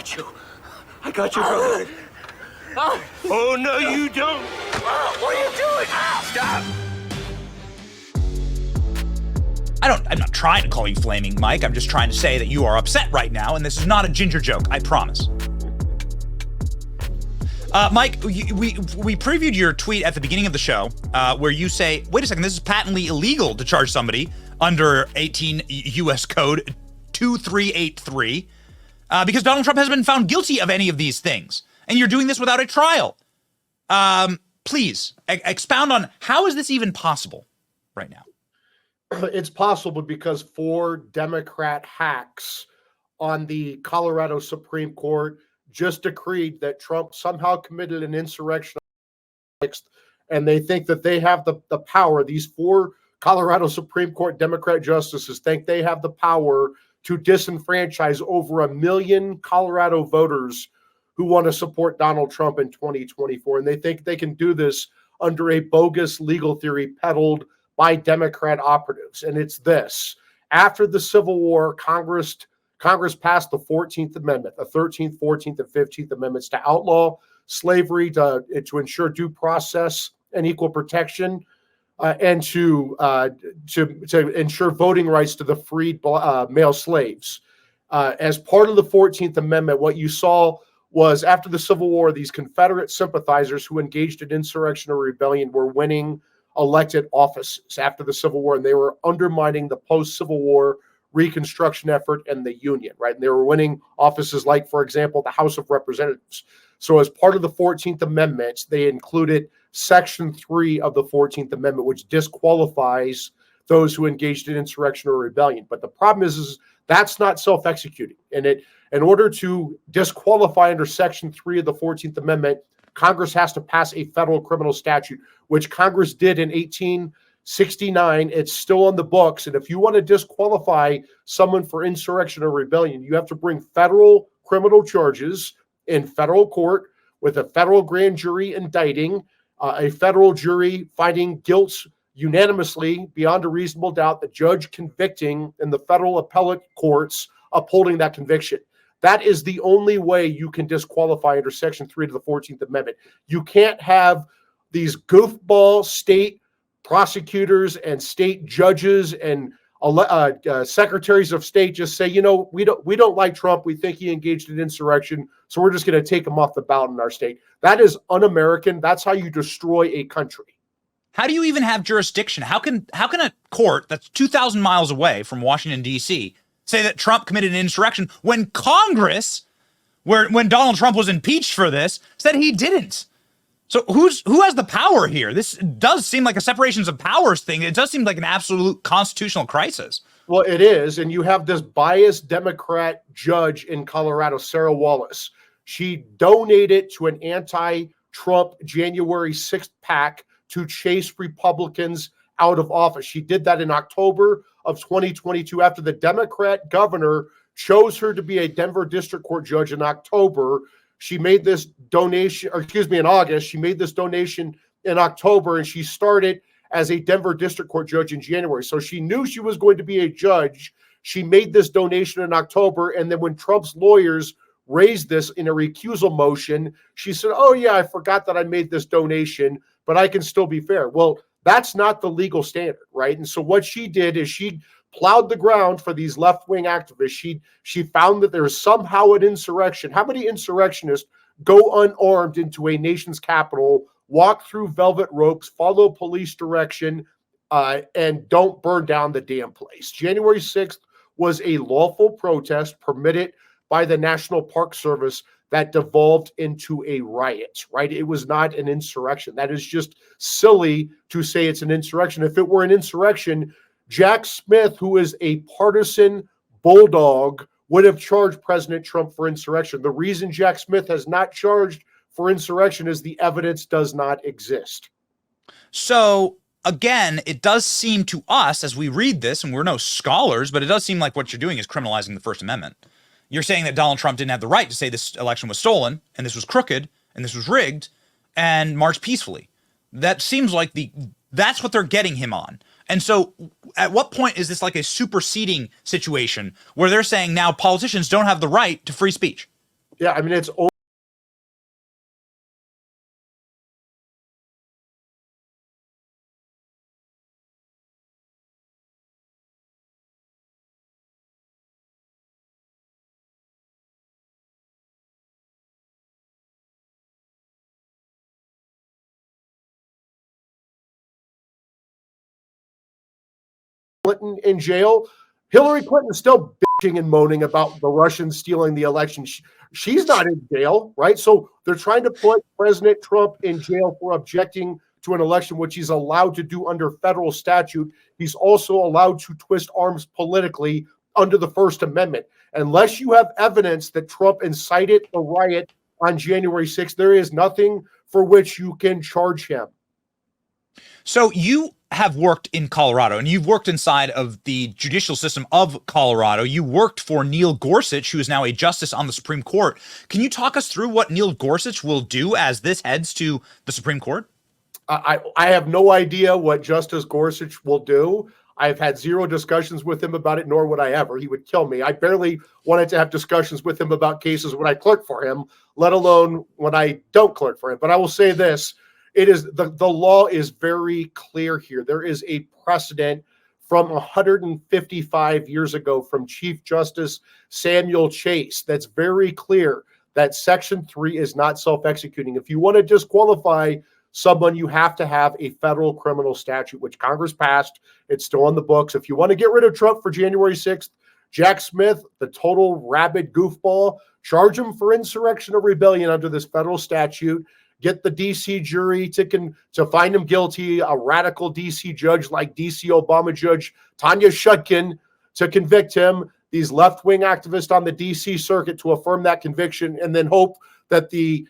got you. I got you, brother. Oh, no, you don't. What are you doing? Stop. I'm not trying to call you flaming, Mike. I'm just trying to say that you are upset right now, and this is not a ginger joke, I promise. Mike, we previewed your tweet at the beginning of the show where you say, wait a second, this is patently illegal to charge somebody under 18 U.S. Code 2383 because Donald Trump hasn't been found guilty of any of these things. And you're doing this without a trial. Please, expound on how is this even possible right now? It's possible because 4 Democrat hacks on the Colorado Supreme Court just decreed that Trump somehow committed an insurrection, and they think that they have the power. These 4 Colorado Supreme Court Democrat justices think they have the power to disenfranchise over 1 million Colorado voters who want to support Donald Trump in 2024. And they think they can do this under a bogus legal theory peddled by Democrat operatives. And it's this. After the Civil War, Congress passed the 14th Amendment, the 13th, 14th, and 15th Amendments to outlaw slavery, to ensure due process and equal protection, and to ensure voting rights to the freed male slaves. As part of the 14th Amendment, what you saw was after the Civil War, these Confederate sympathizers who engaged in insurrection or rebellion were winning elected offices after the Civil War, and they were undermining the post-Civil War Reconstruction effort and the Union, right? And they were winning offices like, for example, the House of Representatives. So as part of the 14th Amendment, they included Section 3 of the 14th Amendment, which disqualifies those who engaged in insurrection or rebellion. But the problem is that's not self-executing. And in order to disqualify under Section 3 of the 14th Amendment, Congress has to pass a federal criminal statute, which Congress did in 1869. It's still on the books. And if you want to disqualify someone for insurrection or rebellion, you have to bring federal criminal charges in federal court with a federal grand jury indicting, a federal jury finding guilt unanimously beyond a reasonable doubt, the judge convicting, and the federal appellate courts upholding that conviction. That is the only way you can disqualify under Section 3 of the 14th Amendment. You can't have these goofball state prosecutors and state judges and secretaries of state just say, you know, we don't like Trump. We think he engaged in insurrection, so we're just going to take him off the ballot in our state. That is un-American. That's how you destroy a country. How do you even have jurisdiction? How can a court that's 2,000 miles away from Washington, D.C., say that Trump committed an insurrection when Congress, when Donald Trump was impeached for this, said he didn't? So who has the power here? This does seem like a separations of powers thing. It does seem like an absolute constitutional crisis. Well, it is. And you have this biased Democrat judge in Colorado, Sarah Wallace. She donated to an anti-Trump January 6th PAC to chase Republicans out of office. She did that in October of 2022 after the Democrat governor chose her to be a Denver District Court judge in October. She made this donation, in August. She made this donation in October, and she started as a Denver District Court judge in January. So she knew she was going to be a judge. She made this donation in October, and then when Trump's lawyers raised this in a recusal motion, she said, oh yeah, I forgot that I made this donation, but I can still be fair. Well, that's not the legal standard, right? And so what she did is she plowed the ground for these left-wing activists. She found that there's somehow an insurrection. How many insurrectionists go unarmed into a nation's capital, walk through velvet ropes, follow police direction, and don't burn down the damn place? January 6th was a lawful protest permitted by the National Park Service that devolved into a riot, right? It was not an insurrection. That is just silly to say it's an insurrection. If it were an insurrection, Jack Smith, who is a partisan bulldog, would have charged President Trump for insurrection. The reason Jack Smith has not charged for insurrection is the evidence does not exist. So again, it does seem to us as we read this, and we're no scholars, but it does seem like what you're doing is criminalizing the First Amendment. You're saying that Donald Trump didn't have the right to say this election was stolen, and this was crooked, and this was rigged, and march peacefully. That seems like that's what they're getting him on. And so at what point is this like a superseding situation where they're saying now politicians don't have the right to free speech? Yeah, I mean, it's Clinton in jail. Hillary Clinton is still bitching and moaning about the Russians stealing the election. She's not in jail, right? So they're trying to put President Trump in jail for objecting to an election, which he's allowed to do under federal statute. He's also allowed to twist arms politically under the First Amendment. Unless you have evidence that Trump incited a riot on January 6th, there is nothing for which you can charge him. So you have worked in Colorado, and you've worked inside of the judicial system of Colorado. You worked for Neil Gorsuch, who is now a justice on the Supreme Court. Can you talk us through what Neil Gorsuch will do as this heads to the Supreme Court? I have no idea what Justice Gorsuch will do. I've had zero discussions with him about it, nor would I ever. He would kill me. I barely wanted to have discussions with him about cases when I clerk for him, let alone when I don't clerk for him. But I will say this. It is the law is very clear here. There is a precedent from 155 years ago from Chief Justice Samuel Chase that's very clear that Section 3 is not self-executing. If you want to disqualify someone, you have to have a federal criminal statute, which Congress passed. It's still on the books. If you want to get rid of Trump for January 6th, Jack Smith, the total rabid goofball, charge him for insurrection or rebellion under this federal statute. Get the D.C. jury to find him guilty, a radical D.C. judge like D.C. Obama Judge Tanya Chutkan to convict him, these left-wing activists on the D.C. circuit to affirm that conviction, and then hope that the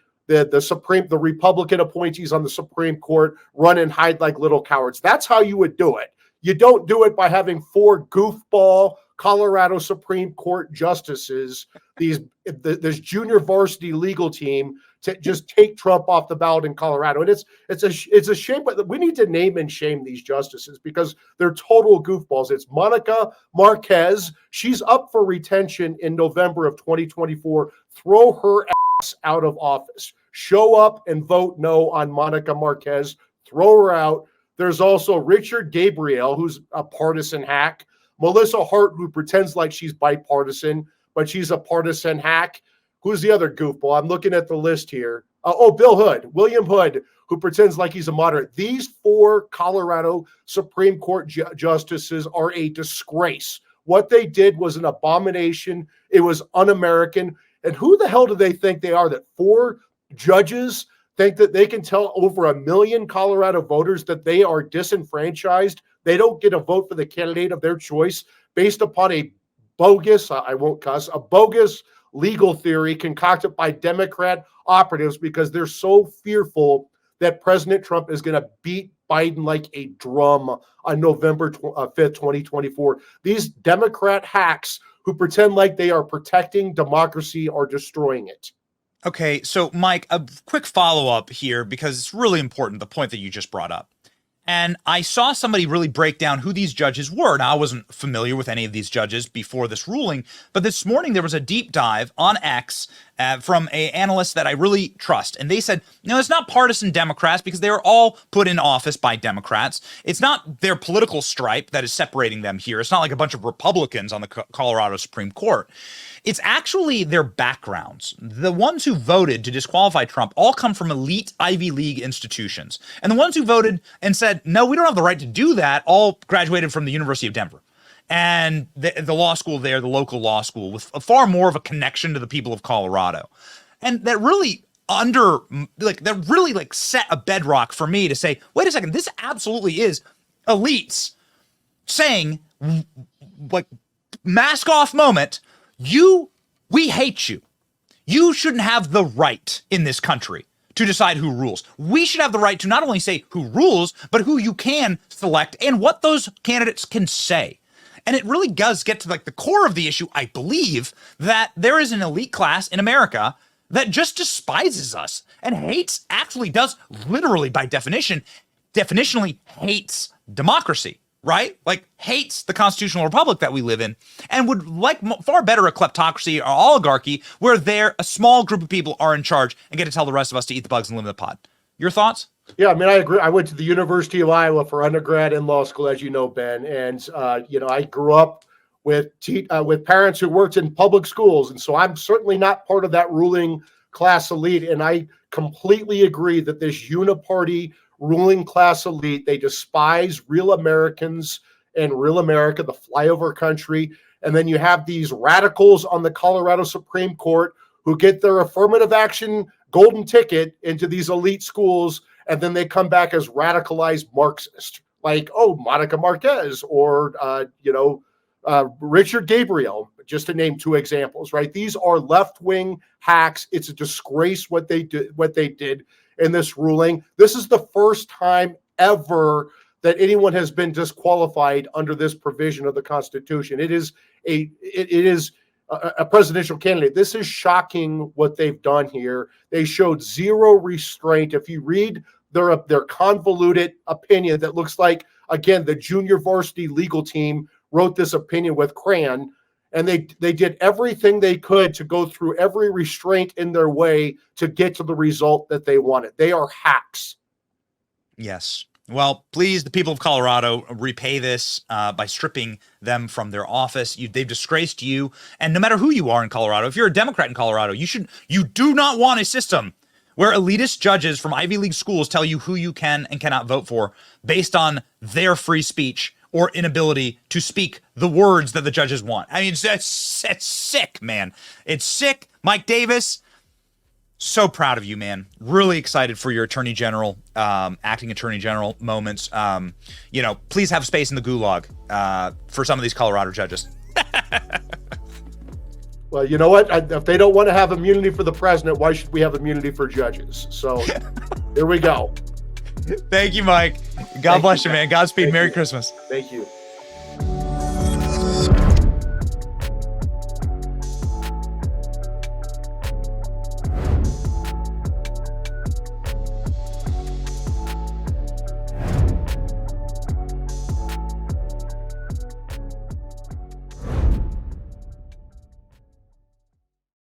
Republican appointees on the Supreme Court run and hide like little cowards. That's how you would do it. You don't do it by having four goofball Colorado Supreme Court justices, this junior varsity legal team, to just take Trump off the ballot in Colorado. And it's a shame, but we need to name and shame these justices because they're total goofballs. It's Monica Marquez. She's up for retention in November of 2024. Throw her ass out of office. Show up and vote no on Monica Marquez. Throw her out. There's also Richard Gabriel, who's a partisan hack. Melissa Hart, who pretends like she's bipartisan, but she's a partisan hack. Who's the other goofball? I'm looking at the list here. Bill Hood, William Hood, who pretends like he's a moderate. These four Colorado Supreme Court justices are a disgrace. What they did was an abomination. It was un-American. And who the hell do they think they are, that four judges think that they can tell over 1 million Colorado voters that they are disenfranchised? They don't get a vote for the candidate of their choice based upon a bogus, I won't cuss, a bogus legal theory concocted by Democrat operatives because they're so fearful that President Trump is going to beat Biden like a drum on November 5th, 2024. These Democrat hacks who pretend like they are protecting democracy are destroying it. Okay, so Mike, a quick follow-up here because it's really important, the point that you just brought up. And I saw somebody really break down who these judges were. Now, I wasn't familiar with any of these judges before this ruling, but this morning there was a deep dive on X from an analyst that I really trust. And they said, no, it's not partisan Democrats because they were all put in office by Democrats. It's not their political stripe that is separating them here. It's not like a bunch of Republicans on the Colorado Supreme Court. It's actually their backgrounds. The ones who voted to disqualify Trump all come from elite Ivy League institutions. And the ones who voted and said, no, we don't have the right to do that, all graduated from the University of Denver. And the law school there, the local law school, with far more of a connection to the people of Colorado. And that really set a bedrock for me to say, wait a second, this absolutely is elites saying, like, mask off moment, we hate you. You shouldn't have the right in this country to decide who rules. We should have the right to not only say who rules, but who you can select and what those candidates can say. And it really does get to like the core of the issue, I believe, that there is an elite class in America that just despises us and actually does literally by definitionally hates democracy. right? Like hates the constitutional republic that we live in and would like far better a kleptocracy or oligarchy where a small group of people are in charge and get to tell the rest of us to eat the bugs and live in the pod. Your thoughts? Yeah, I mean, I agree. I went to the University of Iowa for undergrad and law school, as you know, Ben. And, I grew up with parents who worked in public schools. And so I'm certainly not part of that ruling class elite. And I completely agree that this uniparty ruling class elite, they despise real Americans and real America, the flyover country. And then you have these radicals on the Colorado Supreme Court who get their affirmative action golden ticket into these elite schools, and then they come back as radicalized Marxist, like, Monica Marquez or, Richard Gabriel, just to name two examples, right? These are left-wing hacks. It's a disgrace what they did in this ruling. This is the first time ever that anyone has been disqualified under this provision of the Constitution. It is a presidential candidate. This is shocking what they've done here. They showed zero restraint. If you read their convoluted opinion that looks like, again, the junior varsity legal team wrote this opinion with crayon, and they did everything they could to go through every restraint in their way to get to the result that they wanted. They are hacks. Yes. Well, please, the people of Colorado, repay this by stripping them from their office. They've disgraced you. And no matter who you are in Colorado, if you're a Democrat in Colorado, you do not want a system where elitist judges from Ivy League schools tell you who you can and cannot vote for based on their free speech or inability to speak the words that the judges want. I mean, it's sick, man. It's sick. Mike Davis, so proud of you, man. Really excited for your attorney general, acting attorney general moments. Please have space in the gulag for some of these Colorado judges. Well, you know what? If they don't want to have immunity for the president, why should we have immunity for judges? So here we go. Thank you, Mike. God bless you, man. Godspeed. Merry Christmas. Thank you.